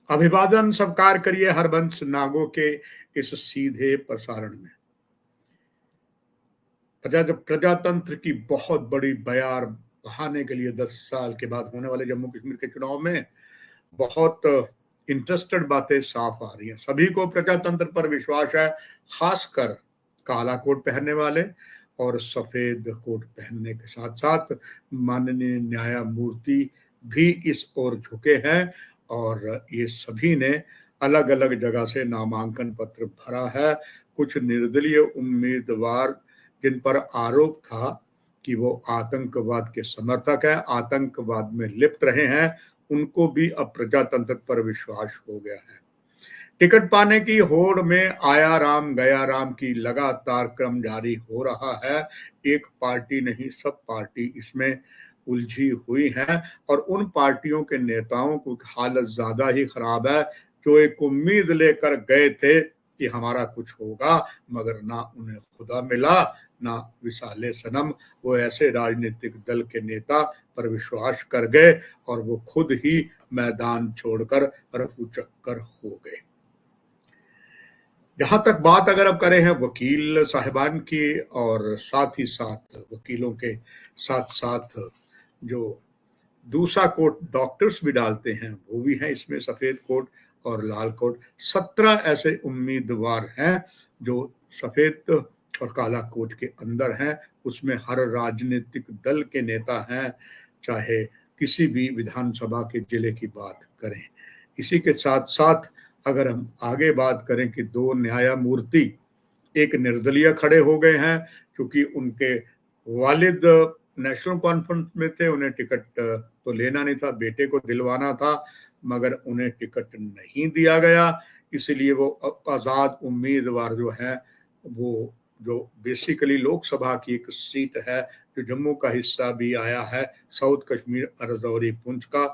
अभिवादन स्वीकार करिए हरबंश नागों के इस सीधे प्रसारण में। प्रजातंत्र की बहुत बड़ी बयार बहाने के लिए 10 साल के बाद होने वाले जम्मू कश्मीर के चुनाव में बहुत इंटरेस्टेड बातें साफ आ रही हैं। सभी को प्रजातंत्र पर विश्वास है, खासकर काला कोट पहनने वाले और सफेद कोट पहनने के साथ साथ माननीय न्यायमूर्ति भी इस ओर झुके हैं और ये सभी ने अलग अलग जगह से नामांकन पत्र भरा है। कुछ निर्दलीय उम्मीदवार जिन पर आरोप था कि वो आतंकवाद के समर्थक है, आतंकवाद में लिप्त रहे हैं, उनको भी अब प्रजातंत्र पर विश्वास हो गया है। टिकट पाने की होड़ में आया राम गया राम की लगातार क्रम जारी हो रहा है। एक पार्टी नहीं, सब पार्टी इसमें उलझी हुई है और उन पार्टियों के नेताओं की हालत ज्यादा ही खराब है जो एक उम्मीद लेकर गए थे कि हमारा कुछ होगा, मगर ना उन्हें खुदा मिला ना विसाले सनम। वो ऐसे राजनीतिक दल के नेता पर विश्वास कर गए और वो खुद ही मैदान छोड़कर रफू चक्कर हो गए। जहां तक बात अगर अब करें हैं वकील साहिबान की और साथ ही साथ वकीलों के साथ साथ जो दूसरा कोट डॉक्टर्स भी डालते हैं वो भी हैं इसमें, सफेद कोट और लाल कोट। 17 ऐसे उम्मीदवार हैं जो सफेद और काला कोट के अंदर हैं। उसमें हर राजनीतिक दल के नेता हैं, चाहे किसी भी विधानसभा के जिले की बात करें। इसी के साथ साथ अगर हम आगे बात करें कि 2 न्यायमूर्ति एक निर्दलीय खड़े हो गए हैं क्योंकि उनके वालिद नेशनल कॉन्फ्रेंस में थे, उन्हें टिकट तो लेना नहीं था, बेटे को दिलवाना था, मगर उन्हें टिकट नहीं दिया गया। इसलिए वो आजाद उम्मीदवार जो है, वो जो बेसिकली लोकसभा की एक सीट है जो जम्मू का हिस्सा भी आया है, साउथ कश्मीर राजौरी पुंछ का,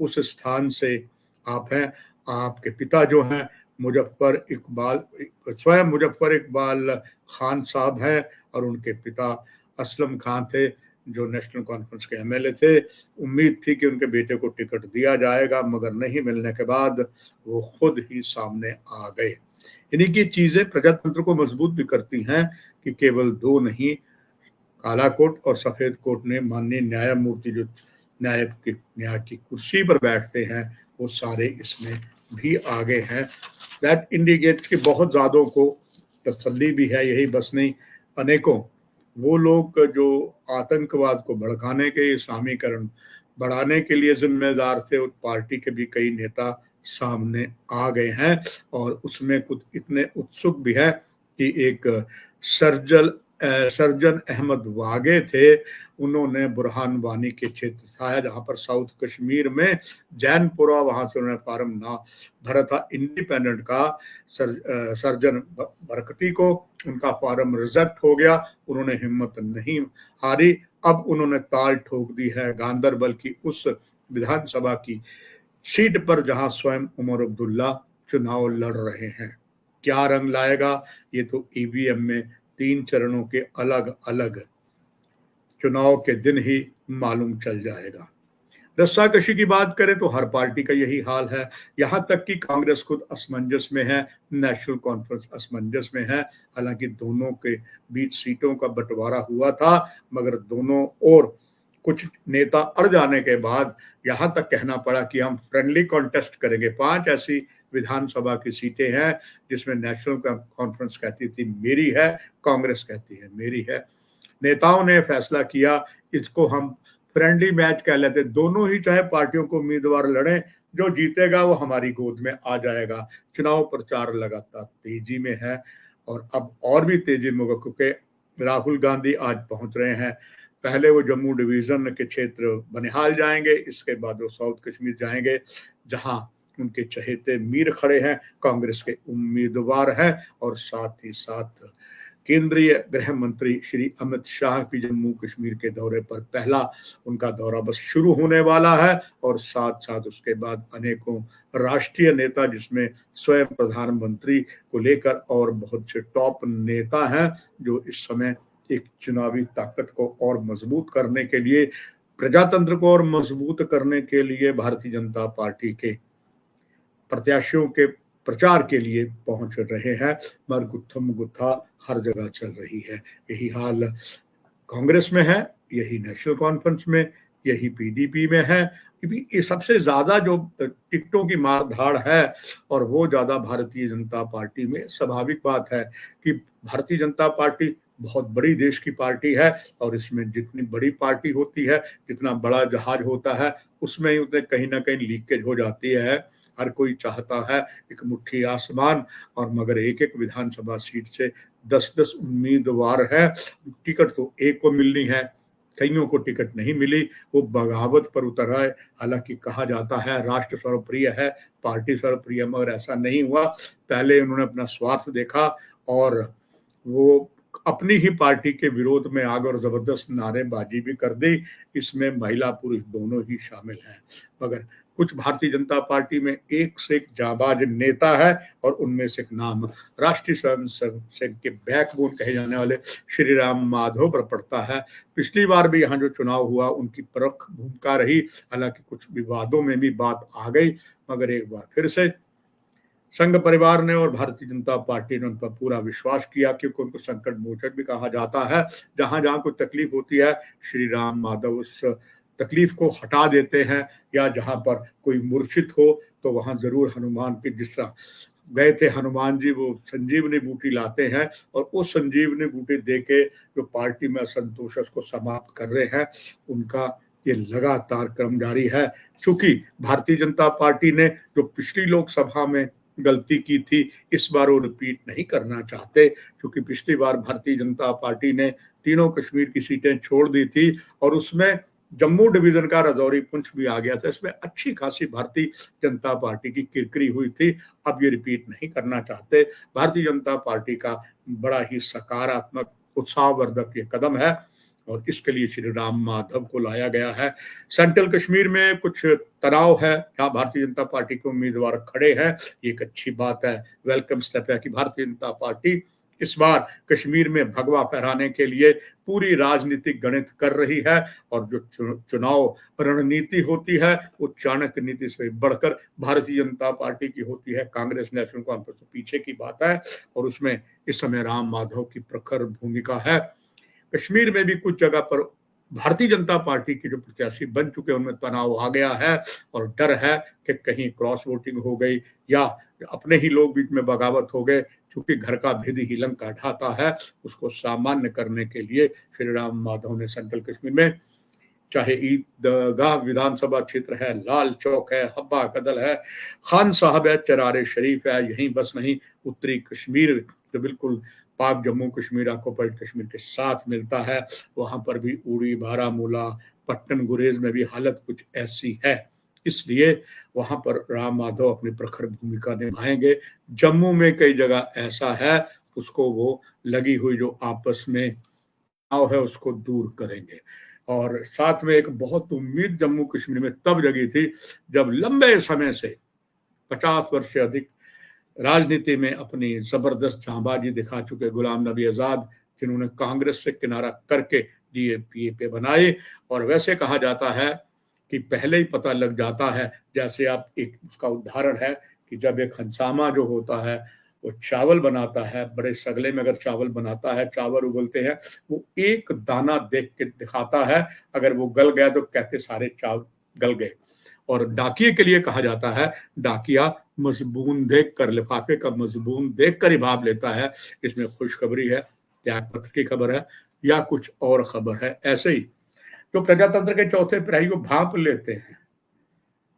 उस स्थान से आप हैं। आपके पिता जो हैं मुजफ्फर इकबाल, स्वयं मुजफ्फर इकबाल खान साहब हैं और उनके पिता असलम खान थे जो नेशनल कॉन्फ्रेंस के एमएलए थे। उम्मीद थी कि उनके बेटे को टिकट दिया जाएगा, मगर नहीं मिलने के बाद वो खुद ही सामने आ गए। इन्हीं की चीजें प्रजातंत्र को मजबूत भी करती हैं कि केवल 2 नहीं, काला कोट और सफेद कोट ने माननीय न्यायमूर्ति जो न्याय की कुर्सी पर बैठते हैं वो सारे इसमें भी आगे हैं। दैट इंडिकेट्स कि बहुत ज्यादा को तसल्ली भी है। यही बस नहीं, अनेकों वो लोग जो आतंकवाद को भड़काने के, इस्लामीकरण बढ़ाने के लिए जिम्मेदार थे, उस पार्टी के भी कई नेता सामने आ गए हैं और उसमें कुछ इतने उत्सुक भी है कि एक सर्जन अहमद वागे थे, उन्होंने बुरहान वानी के क्षेत्र था जहां पर साउथ कश्मीर में जैनपुरा, वहां से उन्होंने फार्म ना भरा था इंडिपेंडेंट का। सर्जन बरकती को उनका फार्म रिजेक्ट हो गया, उन्होंने हिम्मत नहीं हारी। अब उन्होंने ताल ठोक दी है गांदरबल की उस विधानसभा की सीट पर जहां स्वयं उमर अब्दुल्ला चुनाव लड़ रहे हैं। क्या रंग लाएगा ये तो ईवीएम में 3 चरणों के अलग अलग चुनाव के दिन ही मालूम चल जाएगा। रस्साकशी की बात करें तो हर पार्टी का यही हाल है, यहां तक कि कांग्रेस खुद असमंजस में है, नेशनल कॉन्फ्रेंस असमंजस में है। हालांकि दोनों के बीच सीटों का बंटवारा हुआ था, मगर दोनों और कुछ नेता अड़ जाने के बाद यहां तक कहना पड़ा कि हम फ्रेंडली कॉन्टेस्ट करेंगे। 5 ऐसी विधानसभा की सीटें हैं जिसमें नेशनल कॉन्फ्रेंस कहती थी मेरी है, कांग्रेस कहती है मेरी है। नेताओं ने फैसला किया इसको हम फ्रेंडली मैच कह लेते, दोनों ही चाहे पार्टियों को उम्मीदवार लड़े, जो जीतेगा वो हमारी गोद में आ जाएगा। चुनाव प्रचार लगातार तेजी में है और अब और भी तेजी में होगा क्योंकि राहुल गांधी आज पहुंच रहे हैं। पहले वो जम्मू डिवीजन के क्षेत्र बनिहाल जाएंगे, इसके बाद वो साउथ कश्मीर जाएंगे जहां उनके चहेते मीर खड़े हैं, कांग्रेस के उम्मीदवार हैं और साथ ही साथ केंद्रीय गृह मंत्री श्री अमित शाह भी जम्मू कश्मीर के दौरे पर, पहला उनका दौरा बस शुरू होने वाला है और साथ साथ उसके बाद अनेकों राष्ट्रीय नेता जिसमें स्वयं प्रधानमंत्री को लेकर और बहुत से टॉप नेता हैं जो इस समय एक चुनावी ताकत को और मजबूत करने के लिए, प्रजातंत्र को और मजबूत करने के लिए भारतीय जनता पार्टी के प्रत्याशियों के प्रचार के लिए पहुंच रहे हैं, मगर गुत्थम गुत्था हर जगह चल रही है। यही हाल कांग्रेस में है, यही नेशनल कॉन्फ्रेंस में, यही पीडीपी में है। ये सबसे ज्यादा जो टिकटों की मार धाड़ है और वो ज्यादा भारतीय जनता पार्टी में। स्वाभाविक बात है कि भारतीय जनता पार्टी बहुत बड़ी देश की पार्टी है और इसमें जितनी बड़ी पार्टी होती है, जितना बड़ा जहाज होता है, उसमें उतने कहीं ना कहीं लीकेज हो जाती है। हर कोई चाहता है एक मुट्ठी आसमान, और मगर एक एक विधानसभा सीट से 10-10 उम्मीदवार है, टिकट तो एक को मिलनी है, कईयों को टिकट नहीं मिली, वो बगावत पर उतर आए। हालांकि कहा जाता है राष्ट्र सर्वप्रिय है, पार्टी सर्वप्रिय, मगर ऐसा नहीं हुआ। पहले उन्होंने अपना स्वार्थ देखा और वो अपनी ही पार्टी के विरोध में आग और जबरदस्त नारेबाजी भी कर दी। इसमें महिला पुरुष दोनों ही शामिल हैं। मगर कुछ भारतीय जनता पार्टी में एक से एक जाबाज नेता है और उनमें से एक नाम राष्ट्रीय स्वयं सेवक के बैकबोन कहे जाने वाले श्री राम माधव पर पड़ता है। पिछली बार भी यहाँ जो चुनाव हुआ उनकी प्रमुख भूमिका रही, हालांकि कुछ विवादों में भी बात आ गई, मगर एक बार फिर से संघ परिवार ने और भारतीय जनता पार्टी ने उन पर पूरा विश्वास किया, क्योंकि उनको संकट मोचक भी कहा जाता है। जहां जहां कोई तकलीफ होती है, श्री राम माधव उस तकलीफ को हटा देते हैं, या जहां पर कोई मूर्छित हो तो वहां जरूर हनुमान के, जिस तरह गए थे हनुमान जी, वो संजीवनी बूटी लाते हैं और उस संजीवनी बूटी दे के जो पार्टी में असंतोष उसको समाप्त कर रहे हैं। उनका ये लगातार क्रम जारी है। चूंकि भारतीय जनता पार्टी ने जो पिछली लोकसभा में गलती की थी, इस बार वो रिपीट नहीं करना चाहते, क्योंकि पिछली बार भारतीय जनता पार्टी ने तीनों कश्मीर की सीटें छोड़ दी थी और उसमें जम्मू डिवीजन का राजौरी पुंछ भी आ गया था। इसमें अच्छी खासी भारतीय जनता पार्टी की किरकिरी हुई थी। अब ये रिपीट नहीं करना चाहते। भारतीय जनता पार्टी का बड़ा ही सकारात्मक उत्साहवर्धक ये कदम है और इसके लिए श्री राम माधव को लाया गया है। सेंट्रल कश्मीर में कुछ तनाव है, यहाँ भारतीय जनता पार्टी के उम्मीदवार खड़े हैं, ये एक अच्छी बात है, वेलकम स्टेप है कि भारतीय जनता पार्टी इस बार कश्मीर में भगवा फहराने के लिए पूरी राजनीतिक गणित कर रही है। और जो चुनाव रणनीति होती है वो चाणक्य नीति से बढ़कर भारतीय जनता पार्टी की होती है। कांग्रेस नेशनल कॉन्फ्रेंस तो पीछे की बात है और उसमें इस समय राम माधव की प्रखर भूमिका है। कश्मीर में भी कुछ जगह पर भारतीय जनता पार्टी के जो प्रत्याशी बन चुके हैं उनमें तनाव आ गया है और डर है कि कहीं क्रॉस वोटिंग हो गई या अपने ही लोग बीच में बगावत हो गए। चूंकि घर का भेदी ही लंका ढाता है, उसको सामान्य करने के लिए श्री राम माधव ने सेंट्रल कश्मीर में, चाहे ईदगाह विधानसभा क्षेत्र है, लाल चौक है, हब्बा कदल है, खान साहब है, चरारे शरीफ है, यहीं बस नहीं, उत्तरी कश्मीर जो बिल्कुल पाक जम्मू कश्मीर ऑक्युपाइड कश्मीर के साथ मिलता है, वहां पर भी उड़ी, बारामूला, पट्टन गुरेज में भी हालत कुछ ऐसी है। इसलिए वहां पर राम माधव अपनी प्रखर भूमिका निभाएंगे। जम्मू में कई जगह ऐसा है, उसको वो लगी हुई जो आपस में है उसको दूर करेंगे। और साथ में एक बहुत उम्मीद जम्मू कश्मीर में तब जगी थी जब लंबे समय से 50 वर्ष से अधिक राजनीति में अपनी जबरदस्त जांबाजी दिखा चुके गुलाम नबी आजाद, जिन्होंने कांग्रेस से किनारा करके डीएपीए बनाए। और वैसे कहा जाता है कि पहले ही पता लग जाता है, जैसे आप एक उसका उदाहरण है कि जब एक हंसामा जो होता है वो चावल बनाता है, बड़े सगले में अगर चावल बनाता है, चावल उबलते हैं, वो एक दाना देख के दिखाता है, अगर वो गल गया तो कहते सारे चावल गल गए। और डाकिये के लिए कहा जाता है, डाकिया मजबून देख कर, लिफाफे का मजबून देख कर ही भाप लेता है इसमें खुशखबरी है, त्याग पत्र की खबर है या कुछ और खबर है। ऐसे ही जो प्रजातंत्र के चौथे प्रहरी को भाप लेते हैं,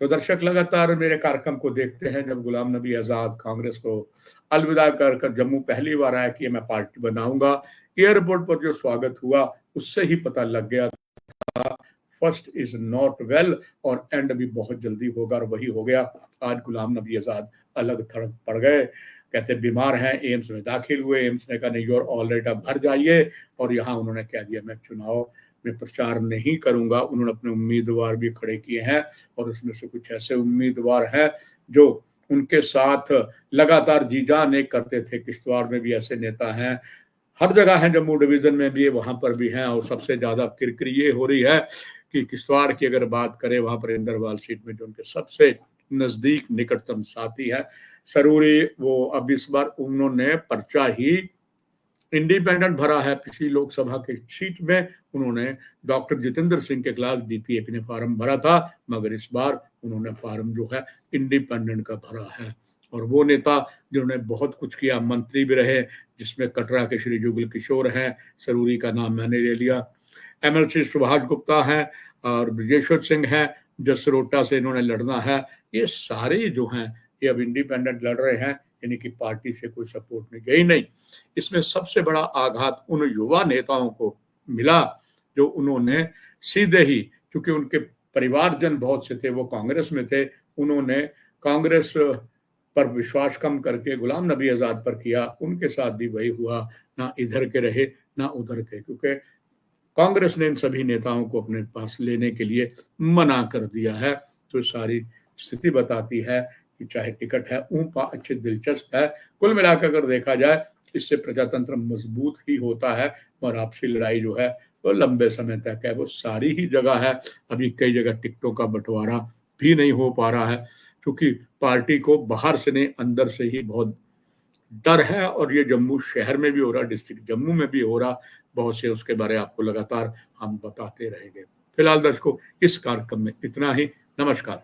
तो दर्शक लगातार मेरे कार्यक्रम को देखते हैं। जब गुलाम नबी आजाद कांग्रेस को अलविदा कर जम्मू पहली बार आया कि मैं पार्टी बनाऊंगा, एयरपोर्ट पर जो स्वागत हुआ उससे ही पता लग गया था फर्स्ट इज नॉट वेल और एंड भी बहुत जल्दी होगा, और वही हो गया। आज गुलाम नबी आजाद अलग थड़क पड़ गए, कहते बीमार हैं, एम्स में दाखिल हुए, एम्स ने कहा नहीं योर ऑलरेडी अब भर जाइए, और यहाँ उन्होंने कह दिया मैं चुनाव में प्रचार नहीं करूंगा। उन्होंने अपने उम्मीदवार भी खड़े किए हैं और उसमें से कुछ ऐसे उम्मीदवार हैं जो उनके साथ लगातार जी जान एक करते थे। किश्तवाड़ में भी ऐसे नेता हैं, हर जगह हैं, जम्मू डिवीजन में भी वहां पर भी हैं। और सबसे ज्यादा किरकिरी ये हो रही है कि किश्तवाड़ की अगर बात करें, वहां पर इंदरवाल सीट में जो उनके सबसे नजदीक निकटतम साथी है। सरूरी वो अब इस बार उन्होंने पर्चा ही इंडिपेंडेंट भरा है। पिछली लोकसभा के सीट में उन्होंने डॉक्टर जितेंद्र सिंह के खिलाफ डीपीएपी ने फार्म भरा था, मगर इस बार उन्होंने फार्म जो है इंडिपेंडेंट का भरा है। और वो नेता जिन्होंने बहुत कुछ किया, मंत्री भी रहे, जिसमें कटरा के श्री जुगल किशोर हैं, सरूरी का नाम मैंने ले लिया, एमएलसी सुभाष गुप्ता हैं और ब्रजेश्वर सिंह हैं, जसरोटा से इन्होंने लड़ना है। ये सारे जो हैं ये अब इंडिपेंडेंट लड़ रहे हैं, यानी कि पार्टी से कोई सपोर्ट में गई नहीं। इसमें सबसे बड़ा आघात उन युवा नेताओं को मिला जो उन्होंने सीधे ही, क्योंकि उनके परिवारजन बहुत से थे, वो कांग्रेस में थे, उन्होंने कांग्रेस पर विश्वास कम करके गुलाम नबी आजाद पर किया। उनके साथ भी वही हुआ, ना इधर के रहे ना उधर के, क्योंकि कांग्रेस ने इन सभी नेताओं को अपने पास लेने के लिए मना कर दिया है। तो सारी स्थिति बताती है कि चाहे टिकट है ऊंपा अच्छे दिलचस्प है, कुल मिलाकर अगर देखा जाए इससे प्रजातंत्र मजबूत ही होता है और आपसी लड़ाई जो है वो लंबे समय तक है, वो सारी ही जगह है। अभी कई जगह टिकटों का बंटवारा भी नहीं हो पा रहा है, क्योंकि पार्टी को बाहर से नहीं अंदर से ही बहुत डर है। और ये जम्मू शहर में भी हो रहा, डिस्ट्रिक्ट जम्मू में भी हो रहा, बहुत से उसके बारे में आपको लगातार हम बताते रहेंगे। फिलहाल दर्शकों, इस कार्यक्रम में इतना ही। नमस्कार।